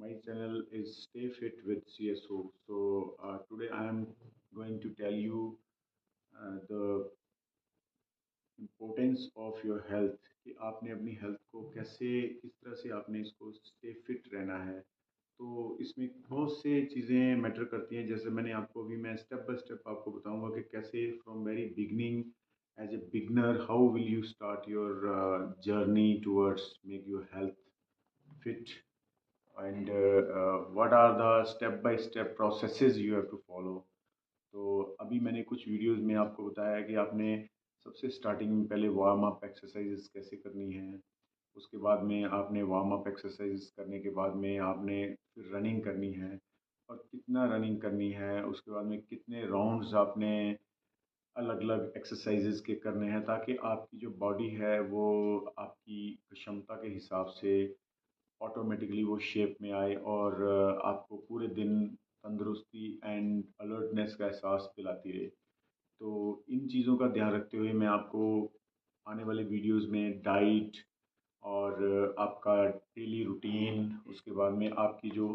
My channel is Stay Fit with CSO. So today I am going to tell you the importance of your health कि आपने अपनी health को कैसे किस तरह से आपने इसको स्टे फिट रहना है। तो इसमें बहुत से चीज़ें मैटर करती हैं। जैसे मैं स्टेप बाय स्टेप आपको बताऊंगा कि कैसे from very beginning as a beginner how will you start your journey towards make your health fit and what are the step by step processes you have to follow। तो अभी मैंने कुछ videos में आपको बताया कि आपने सबसे स्टार्टिंग में पहले वार्म अप एक्सरसाइजेस कैसे करनी है। उसके बाद में आपने वार्म अप एक्सरसाइज करने के बाद में आपने फिर रनिंग करनी है और कितना रनिंग करनी है। उसके बाद में कितने राउंड्स आपने अलग अलग एक्सरसाइजेस के करने हैं ताकि आपकी जो बॉडी है वो आपकी क्षमता के हिसाब से ऑटोमेटिकली वो शेप में आए और आपको पूरे दिन तंदुरुस्ती एंड अलर्टनेस का एहसास दिलाती रहे। तो इन चीज़ों का ध्यान रखते हुए मैं आपको आने वाले वीडियोस में डाइट और आपका डेली रूटीन, उसके बाद में आपकी जो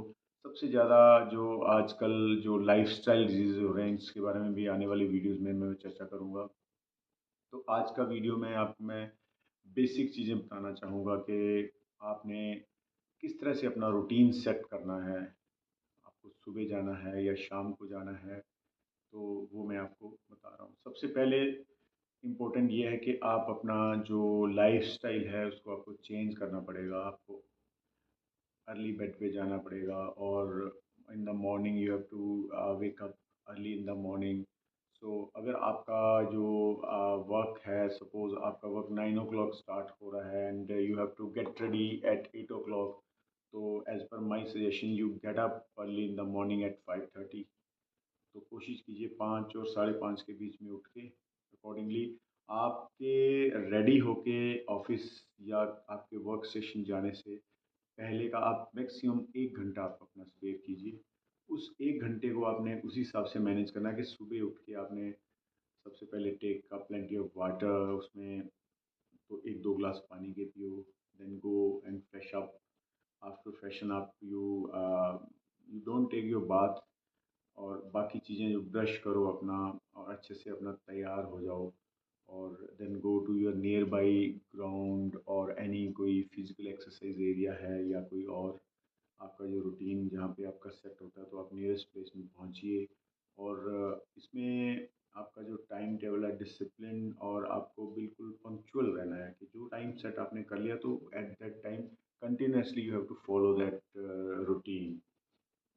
सबसे ज़्यादा जो आजकल जो लाइफस्टाइल डिजीज़ हो रहे हैं इसके बारे में भी आने वाली वीडियोस में मैं चर्चा करूँगा। तो आज का वीडियो में आपको मैं बेसिक चीज़ें बताना चाहूँगा कि आपने किस तरह से अपना रूटीन सेट करना है। आपको सुबह जाना है या शाम को जाना है, तो वो मैं आपको बता रहा हूँ। सबसे पहले इम्पोर्टेंट ये है कि आप अपना जो लाइफ़स्टाइल है उसको आपको चेंज करना पड़ेगा। आपको अर्ली बेड पे जाना पड़ेगा और in the morning you have to wake up early in the morning. So अगर आपका जो वर्क है, सपोज़ आपका वर्क 9 ओ क्लॉक स्टार्ट हो रहा है and you have to get ready at 8 o'clock, तो as per my suggestion you get up early in the morning at 5:30। तो कोशिश कीजिए 5 और 5:30 के बीच में उठ के अकॉर्डिंगली आपके रेडी होके ऑफिस या आपके वर्क स्टेशन जाने से पहले का आप मैक्सिमम 1 घंटा आप अपना स्पेयर कीजिए। उस 1 घंटे को आपने उसी हिसाब से मैनेज करना है कि सुबह उठ के आपने सबसे पहले take a plenty of water, उसमें तो 1-2 ग्लास पानी के पियो, then go and fresh up. After freshen up you don't take your bath और बाकी चीज़ें जो ब्रश करो अपना और अच्छे से अपना तैयार हो जाओ और then go to your near by ground और एनी कोई फिजिकल एक्सरसाइज एरिया है या कोई और आपका जो रूटीन जहाँ पे आपका सेट होता है, तो आप नियरेस्ट प्लेस में पहुँचिए। और इसमें आपका जो टाइम टेबल है डिसिप्लिन और आपको बिल्कुल पंक्चुअल रहना है कि जो टाइम सेट आपने कर लिया तो at that time continuously you have to follow that routine.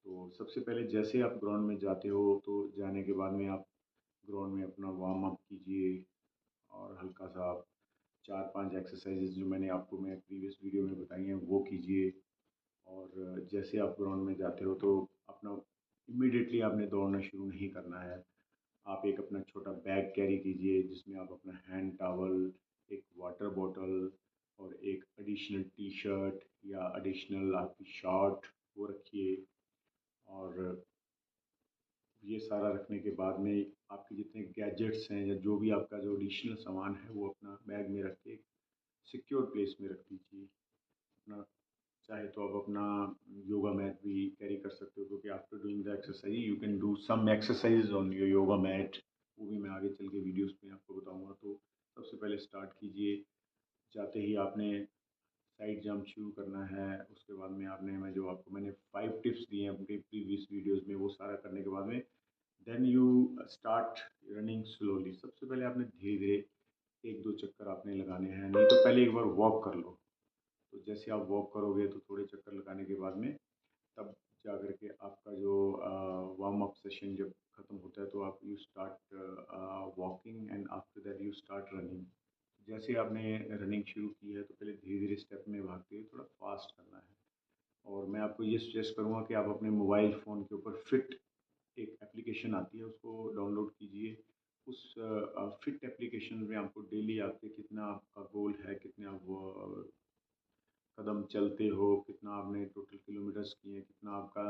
तो सबसे पहले जैसे आप ग्राउंड में जाते हो तो जाने के बाद में आप ग्राउंड में अपना वार्म अप कीजिए और हल्का सा आप 4-5 एक्सरसाइजेज जो मैं प्रीवियस वीडियो में बताई हैं वो कीजिए। और जैसे आप ग्राउंड में जाते हो तो अपना इमीडिएटली आपने दौड़ना शुरू नहीं करना है। आप एक अपना छोटा बैग कैरी कीजिए जिसमें आप अपना हैंड टॉवल, एक वाटर बॉटल और एक एडिशनल टी शर्ट या एडिशनल आपकी शॉर्ट वो रखिए। और ये सारा रखने के बाद में आपके जितने गैजेट्स हैं या जो भी आपका जो एडिशनल सामान है वो अपना बैग में रख के सिक्योर प्लेस में रख दीजिए। अपना चाहे तो आप अपना योगा मैट भी कैरी कर सकते हो क्योंकि after doing the exercise you can do some exercise on your yoga mat. वो भी मैं आगे चल के वीडियोस में आपको बताऊंगा। तो सबसे पहले स्टार्ट कीजिए, जाते ही आपने साइड जंप शुरू करना है। उसके बाद में आपने मैंने 5 टिप्स दिए हैं अपने प्रीवियस वीडियोस में, वो सारा करने के बाद में then you start running slowly. सबसे पहले आपने धीरे धीरे 1-2 चक्कर आपने लगाने हैं, नहीं तो पहले एक बार वॉक कर लो। तो जैसे आप वॉक करोगे तो थोड़े चक्कर लगाने के बाद में तब जा कर के आपका जो वार्म अप सेशन जब ख़त्म होता है तो आप you start walking and after that you start running. जैसे आपने रनिंग शुरू की है तो पहले धीरे धीरे स्टेप में भागते हुए थोड़ा फास्ट करना है। और मैं आपको ये सजेस्ट करूँगा कि आप अपने मोबाइल फ़ोन के ऊपर फिट एक एप्लीकेशन आती है उसको डाउनलोड कीजिए। उस फिट एप्लीकेशन में आपको डेली आपके कितना आपका गोल है, कितने आप कदम चलते हो, कितना आपने टोटल किलोमीटर्स किए हैं, कितना आपका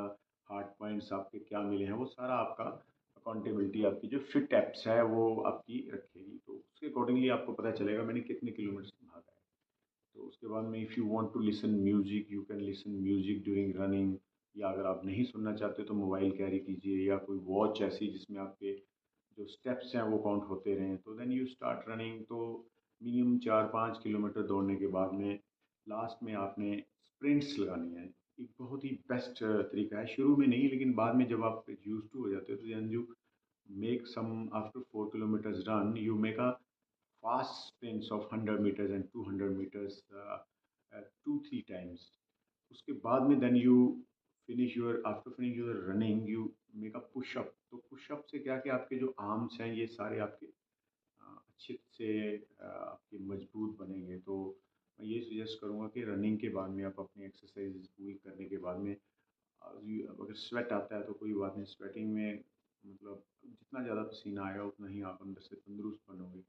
हार्ट पॉइंट्स आपके क्या मिले हैं, वो सारा आपका अकाउंटेबिलिटी आपकी जो फिट एप्स है वो आपकी रखेगी। तो उसके अकॉर्डिंगली आपको पता चलेगा मैंने कितने किलोमीटर्स भागा है। तो उसके बाद में if you want to listen music you can listen music during running. या अगर आप नहीं सुनना चाहते तो मोबाइल कैरी कीजिए या कोई वॉच ऐसी जिसमें आपके जो स्टेप्स हैं वो काउंट होते रहें। तो देन यू स्टार्ट रनिंग। तो मिनिमम 4-5 किलोमीटर दौड़ने के बाद में लास्ट में आपने स्प्रिंट्स लगानी है। एक बहुत ही बेस्ट तरीका है, शुरू में नहीं लेकिन बाद में जब आप यूज्ड टू हो जाते हो तो then you make some after 4 kilometers run you make a fast sprints of 100 meters and 200 meters 2-3 times। उसके बाद में then you finish your after finish your running you make a push up। तो push up से क्या कि आपके जो arms हैं ये सारे आपके अच्छे से आपके मजबूत बनेंगे। तो मैं ये सजेस्ट करूँगा कि रनिंग के बाद में आप अपनी एक्सरसाइज पूरी करने के बाद में अगर स्वेट आता है तो कोई बात नहीं, स्वेटिंग में मतलब जितना ज़्यादा पसीना आएगा उतना ही आप अंदर से तंदुरुस्त बनोगे।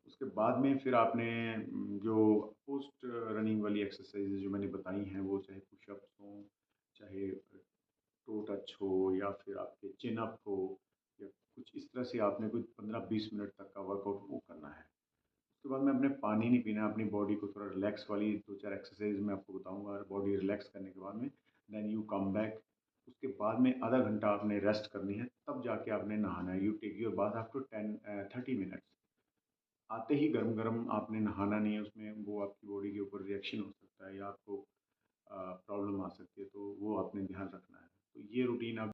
उसके बाद में फिर आपने जो पोस्ट रनिंग वाली एक्सरसाइज़ जो मैंने बताई हैं वो चाहे पुशअप्स हों, चाहे टो टच हो या फिर आपके चिन अप हो या कुछ इस तरह से आपने कुछ 15-20 मिनट तक का वर्कआउट वो करना है। उसके बाद में आपने पानी नहीं पीना है, अपनी बॉडी को थोड़ा रिलैक्स वाली 2-4 एक्सरसाइज मैं आपको बताऊँगा और बॉडी रिलैक्स करने के बाद में देन यू कम बैक। उसके बाद में आधा घंटा आपने रेस्ट करनी है, तब जाके आपने नहाना है। You take your bath after 30 minutes. आते ही गरम-गरम आपने नहाना नहीं है, उसमें वो आपकी बॉडी के ऊपर रिएक्शन हो सकता है या आपको प्रॉब्लम आ सकती है, तो वो आपने ध्यान रखना है। तो ये रूटीन आप